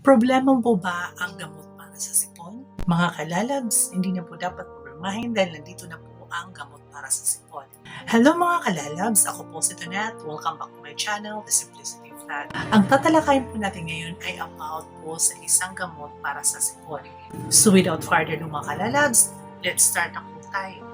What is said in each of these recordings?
Problema po ba ang gamot para sa sipon? Mga kalalabs, hindi na po dapat problemahin dahil nandito na po ang gamot para sa sipon. Hello mga kalalabs, ako po si Tonette. Welcome back to my channel, The Simplicity Vlog. Ang tatalakayin po natin ngayon ay about po sa isang gamot para sa sipon. So without further ado mga kalalabs, let's start na po tayo.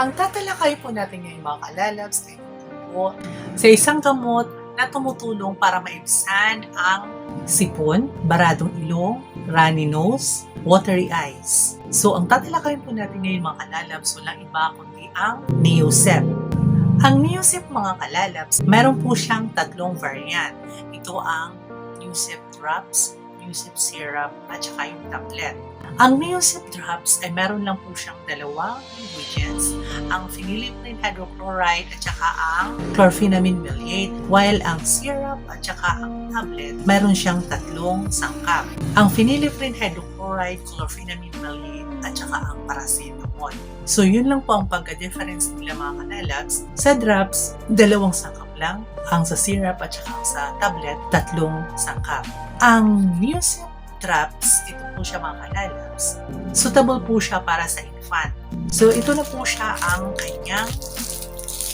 Ang tatalakay po natin ngayon mga kalalabs ay po sa isang gamot na tumutulong para maibsan ang sipon, baradong ilong, runny nose, watery eyes. So ang tatalakayin po natin ngayon mga kalalabs, walang iba kundi ang Neosep. Ang Neosep mga kalalabs, meron po siyang tatlong variant. Ito ang Neosep drops, Neosep syrup, at saka yung tablet. Ang Neosep drops ay meron lang po siyang dalawang ingredients, ang phenylephrine hydrochloride at saka ang chlorpheniramine maleate, while ang syrup at saka ang tablet, meron siyang tatlong sangkap. Ang phenylephrine hydrochloride, chlorpheniramine maleate at saka ang paracetamol. So yun lang po ang pagka-difference nila mga kanalabs. Sa drops, dalawang sangkap lang. Ang sa syrup at saka sa tablet, tatlong sangkap. Ang Neosep drops, ito po siya mga kanalabs, suitable po siya para sa infant. So ito na po siya ang kanyang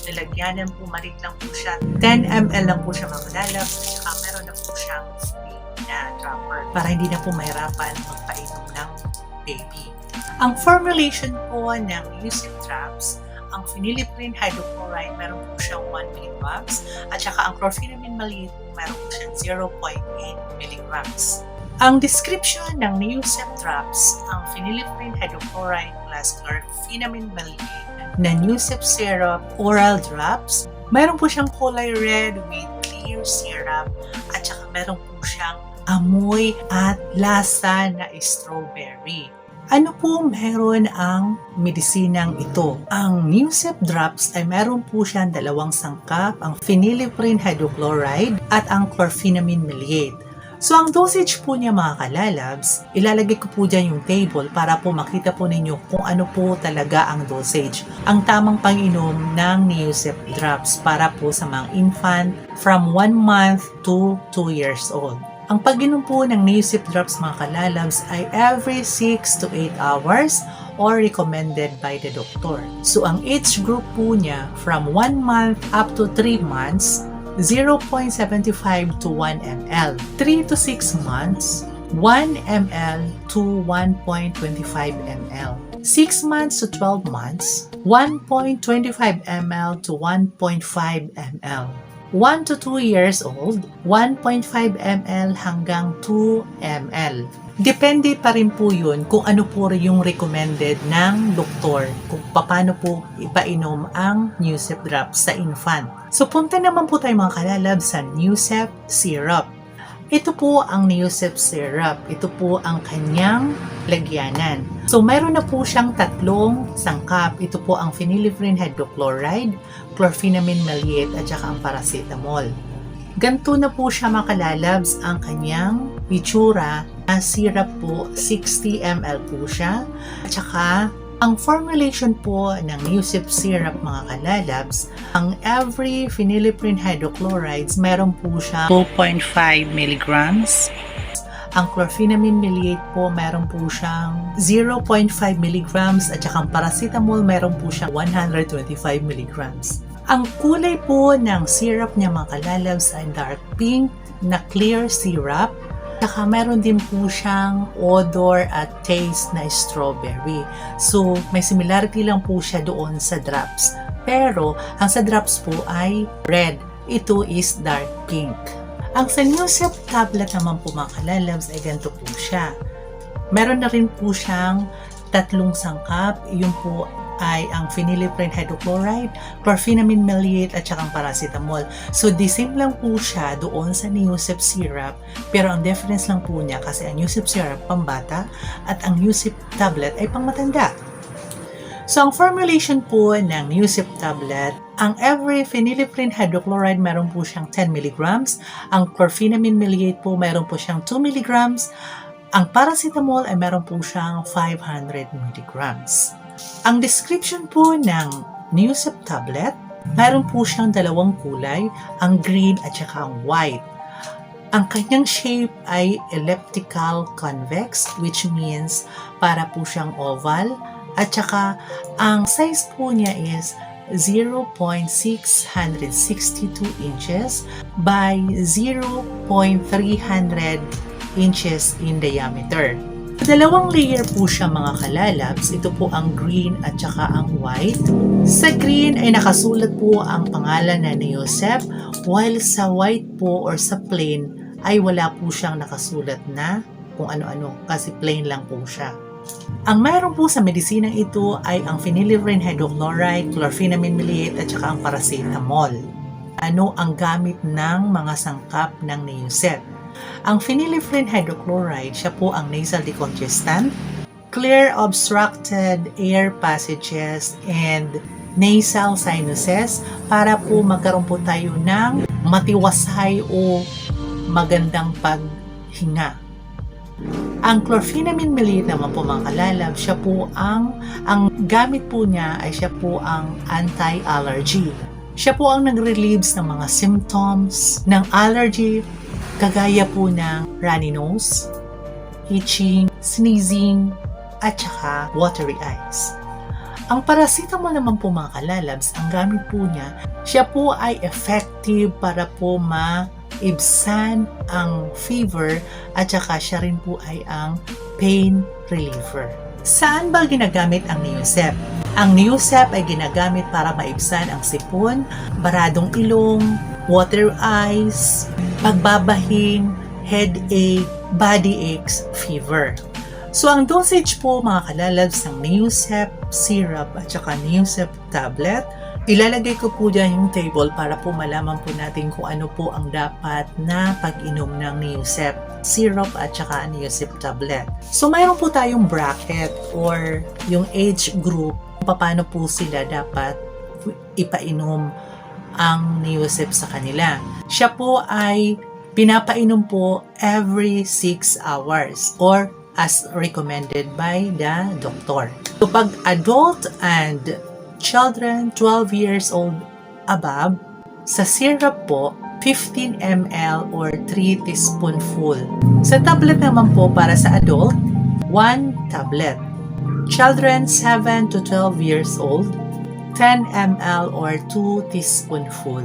lalagyanan po, marit lang po siya. 10 ml lang po siya mga kanalabs, at saka meron na po siyang free na dropper para hindi na po mahirapan magpainom ng baby. Ang formulation po ng Neosep drops, ang phenylephrine hydrochloride, meron po siyang 1 mg at saka ang chlorpheniramine maleate, meron po siyang 0.8 mg. Ang description ng Neosep drops, ang phenylephrine hydrochloride plus chlorpheniramine maleate na Neosep syrup oral drops, meron po siyang kulay red with clear syrup at saka meron po siyang amoy at lasa na strawberry. Ano po meron ang medisinang ito? Ang Neosep drops ay meron po siyang dalawang sangkap, ang phenylephrine hydrochloride at ang chlorpheniramine maleate. So ang dosage po niya mga kalalabs, ilalagay ko po dyan yung table para po makita po ninyo kung ano po talaga ang dosage. Ang tamang pang-inom ng Neosep drops para po sa mga infant from 1 month to 2 years old. Ang pag-inom po ng Neosep drops mga kalalabs ay every 6 to 8 hours or recommended by the doctor. So ang age group po niya from 1 month up to 3 months, 0.75 to 1 ml. 3 to 6 months, 1 ml to 1.25 ml. 6 months to 12 months, 1.25 ml to 1.5 ml. 1 to 2 years old, 1.5 ml hanggang 2 ml. Depende pa rin po yun kung ano po yung recommended ng doktor kung paano po ipainom ang Neosep drops sa infant. So punta naman po tayo mga kalalabs sa Neosep syrup. Ito po ang Neosep syrup. Ito po ang kanyang lagyanan. So mayroon na po siyang tatlong sangkap. Ito po ang phenylephrine hydrochloride, chlorpheniramine maleate at saka ang paracetamol. Ganito na po siya mga kalalabs ang kanyang itsura. Ang syrup po, 60 ml po siya. At saka, ang formulation po ng Neosep syrup mga kalalabs, ang every phenylephrine hydrochlorides, meron po siya 2.5 mg. Ang chlorpheniramine maleate po, meron po siyang 0.5 mg. At saka ang paracetamol, meron po siyang 125 mg. Ang kulay po ng syrup niya mga kalalabs ay dark pink na clear syrup. Saka meron din po siyang odor at taste na strawberry. So, may similarity lang po siya doon sa drops. Pero, ang sa drops po ay red. Ito is dark pink. Ang sa Neosep tablet naman po mga kalalabs ay ganito po siya. Meron na rin po siyang tatlong sangkap. Yung po ay ang phenylephrine hydrochloride, chlorpheniramine maleate at saka ang paracetamol. So the same lang po siya doon sa Neosep syrup, pero ang difference lang po niya kasi ang Neosep syrup pambata at ang Neosep tablet ay pangmatanda. So, ang formulation po ng Neosip tablet, ang every phenylephrine hydrochloride meron po siyang 10 mg, ang chlorpheniramine maleate po meron po siyang 2 mg, ang paracetamol ay meron po siyang 500 mg. Ang description po ng Neosip tablet, meron po siyang dalawang kulay, ang green at saka ang white. Ang kanyang shape ay elliptical convex, which means para po siyang oval. At saka, ang size po niya is 0.662 inches by 0.300 inches in diameter. Dalawang layer po siya mga kalalabs. Ito po ang green at saka ang white. Sa green ay nakasulat po ang pangalan na Neosep, while sa white po or sa plain ay wala po siyang nakasulat na kung ano-ano kasi plain lang po siya. Ang mayroon po sa medisinang ito ay ang phenylephrine hydrochloride, chlorpheniramine maleate at saka ang paracetamol. Ano ang gamit ng mga sangkap ng Neosep? Ang phenylephrine hydrochloride, siya po ang nasal decongestant, clear obstructed air passages and nasal sinuses para po magkaroon po tayo ng matiwasay o magandang paghinga. Ang chlorpheniramine maleate naman po mga kalalab, siya po ang gamit po niya ay siya po ang anti-allergy. Siya po ang nag-relieves ng mga symptoms ng allergy kagaya po ng runny nose, itching, sneezing, at saka watery eyes. Ang paracetamol naman po mga kalalabs, ang gamit po niya, siya po ay effective para po maibsan ang fever at saka siya rin po ay ang pain reliever. Saan ba ginagamit ang Neosep? Ang Neosep ay ginagamit para maibsan ang sipon, baradong ilong, water eyes, pagbabahing, headache, body aches, fever. So, ang dosage po mga kalalabs ng Neosep syrup at saka Neosep tablet, ilalagay ko po dyan yung table para po malaman po natin kung ano po ang dapat na pag-inom ng Neosep syrup at saka Neosep tablet. So, mayroon po tayong bracket or yung age group kung paano po sila dapat ipainom ang Neosep sa kanila. Siya po ay pinapainom po every 6 hours or as recommended by the doctor. So, pag adult and children 12 years old above, sa syrup po, 15 ml or 3 teaspoonful. Sa tablet naman po para sa adult, 1 tablet. Children 7 to 12 years old, 10 ml or 2 teaspoonful.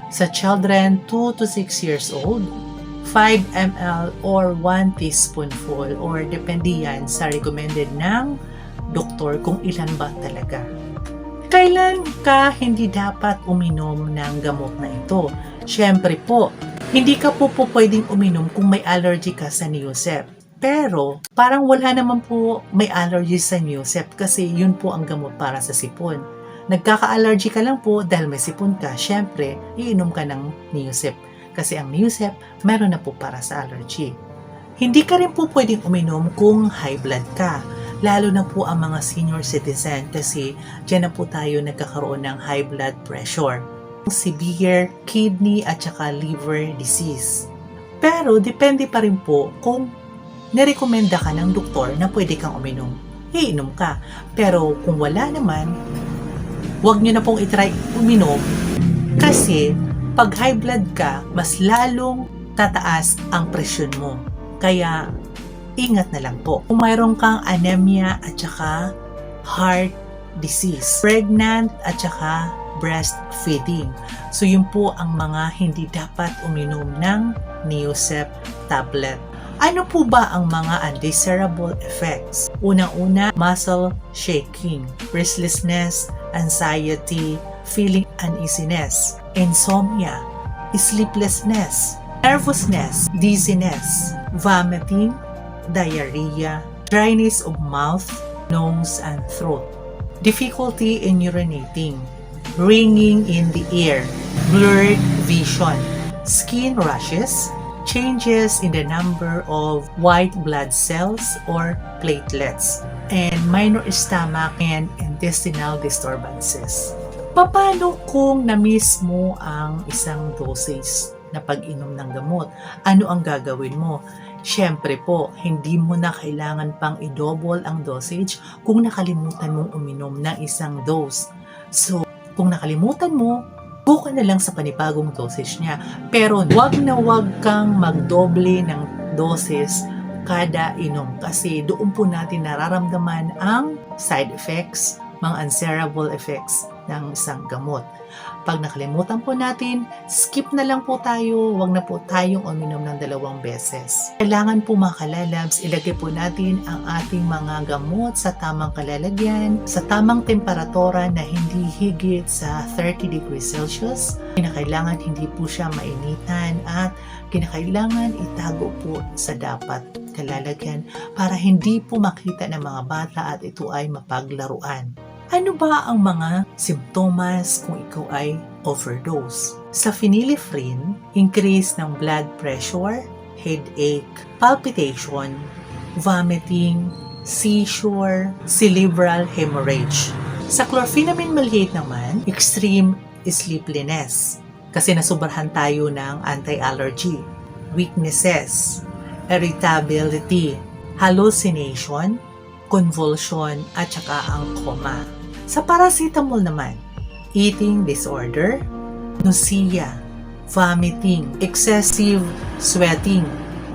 Sa children 2 to 6 years old, 5 ml or 1 teaspoonful or depende yan sa recommended ng doktor kung ilan ba talaga. Kailan ka hindi dapat uminom ng gamot na ito? Siyempre po, hindi ka po pwedeng uminom kung may allergy ka sa Neosep. Pero parang wala naman po may allergy sa Neosep kasi yun po ang gamot para sa sipon. Nagkaka-allergy ka lang po dahil may sipon ka, siyempre iinom ka ng Neosep. Kasi ang Neosep, meron na po para sa allergy. Hindi ka rin po pwedeng uminom kung high blood ka, lalo na po ang mga senior citizen kasi dyan na po tayo nagkakaroon ng high blood pressure, severe kidney at saka liver disease. Pero depende pa rin po kung nirekomenda ka ng doktor na pwede kang uminom, iinom ka. Pero kung wala naman, huwag nyo na pong itry uminom kasi pag high blood ka, mas lalong tataas ang presyon mo. Kaya, ingat na lang po. Kung mayroon kang anemia at saka heart disease, pregnant at saka breastfeeding. So, yun po ang mga hindi dapat uminom ng Neosep tablet. Ano po ba ang mga undesirable effects? Unang-una, muscle shaking, restlessness, anxiety, feeling uneasiness, insomnia, sleeplessness, nervousness, dizziness, vomiting, diarrhea, dryness of mouth, nose, and throat, difficulty in urinating, ringing in the ear, blurred vision, skin rashes, changes in the number of white blood cells or platelets, and minor stomach and intestinal disturbances. Paano kung na-miss mo ang isang dosage na pag-inom ng gamot? Ano ang gagawin mo? Siyempre po, hindi mo na kailangan pang i-double ang dosage kung nakalimutan mong uminom ng isang dose. So, kung nakalimutan mo, go ka na lang sa panibagong dosage niya. Pero wag na wag kang magdoble ng doses kada inom kasi doon po natin nararamdaman ang side effects, mga unbearable effects ng isang gamot. Pag nakalimutan po natin, skip na lang po tayo, wag na po tayong uminom ng 2 beses. Kailangan po mga kalalabs, ilagay po natin ang ating mga gamot sa tamang kalalagyan, sa tamang temperatura na hindi higit sa 30 degrees Celsius. Kinakailangan hindi po siya mainitan at kinakailangan itago po sa dapat kalalagyan para hindi po makita ng mga bata at ito ay mapaglaruan. Ano ba ang mga simptomas kung ikaw ay overdose? Sa phenylephrine, increase ng blood pressure, headache, palpitation, vomiting, seizure, cerebral hemorrhage. Sa chlorpheniramine maleate naman, extreme sleepiness kasi nasubrahan tayo ng anti-allergy, weaknesses, irritability, hallucination, convulsion, at saka ang coma. Sa paracetamol naman, eating disorder, nausea, vomiting, excessive sweating.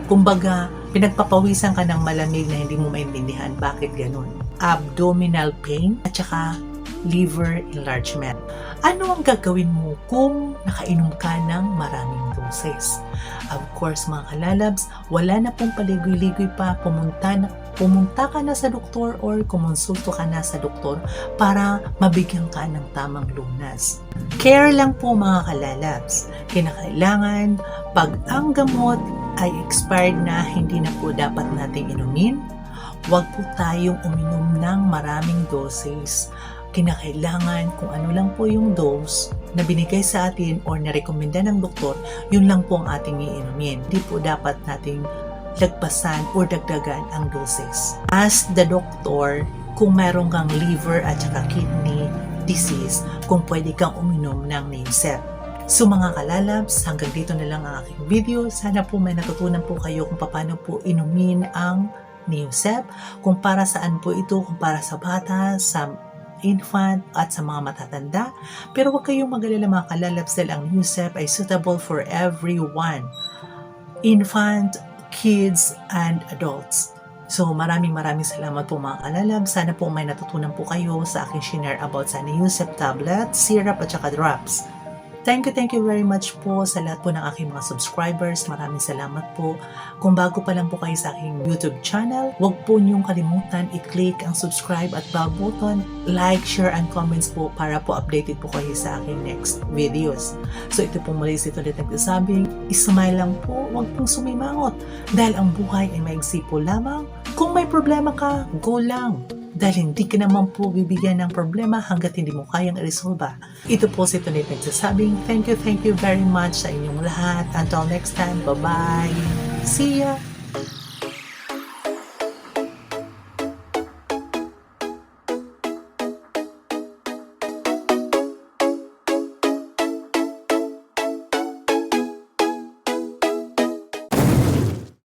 Kumbaga, pinagpapawisan ka ng malamig na hindi mo maintindihan bakit ganun. Abdominal pain, at saka liver enlargement. Ano ang gagawin mo kung nakainom ka ng maraming doses? Of course, mga kalalabs, wala na pong paligoy-ligoy pa, pumunta ka na sa doktor or kumonsulto ka na sa doktor para mabigyan ka ng tamang lunas. Care lang po mga kalalabs. Kinakailangan pag ang gamot ay expired na, hindi na po dapat nating inumin. Huwag po tayong uminom ng maraming doses. Kinakailangan kung ano lang po yung dose na binigay sa atin or narekomenda ng doktor, yun lang po ang ating iinumin. Hindi po dapat nating lagpasan or dagdagan ang doses. Ask the doctor kung meron kang liver at saka kidney disease, kung pwede kang uminom ng Neosep. So mga kalalabs, hanggang dito na lang ang aking video. Sana po may natutunan po kayo kung paano po inumin ang Neosep, kung para saan po ito, kung para sa bata, sa infant at sa mga matatanda. Pero huwag kayong mag-alala mga kalalabs dahil ang Neosep ay suitable for everyone. Infant, kids, and adults. So maraming salamat po mga kalalabs. Sana po may natutunan po kayo sa aking share about sa Neosep tablet, syrup at saka drops. Thank you very much po sa lahat po ng aking mga subscribers. Maraming salamat po. Kung bago pa lang po kayo sa aking YouTube channel, huwag po niyong kalimutan i-click ang subscribe at bell button, like, share, and comments po para po updated po kayo sa aking next videos. So ito po muli ito ulit nagsasabing, ismile lang po, huwag pong sumimangot dahil ang buhay ay maigsi po lamang. Kung may problema ka, go lang. Dahil hindi ka naman po bibigyan ng problema hanggat hindi mo kayang i-resolve. Ito po si Tonit nagsasabing, thank you very much sa inyong lahat. Until next time, bye-bye. See ya!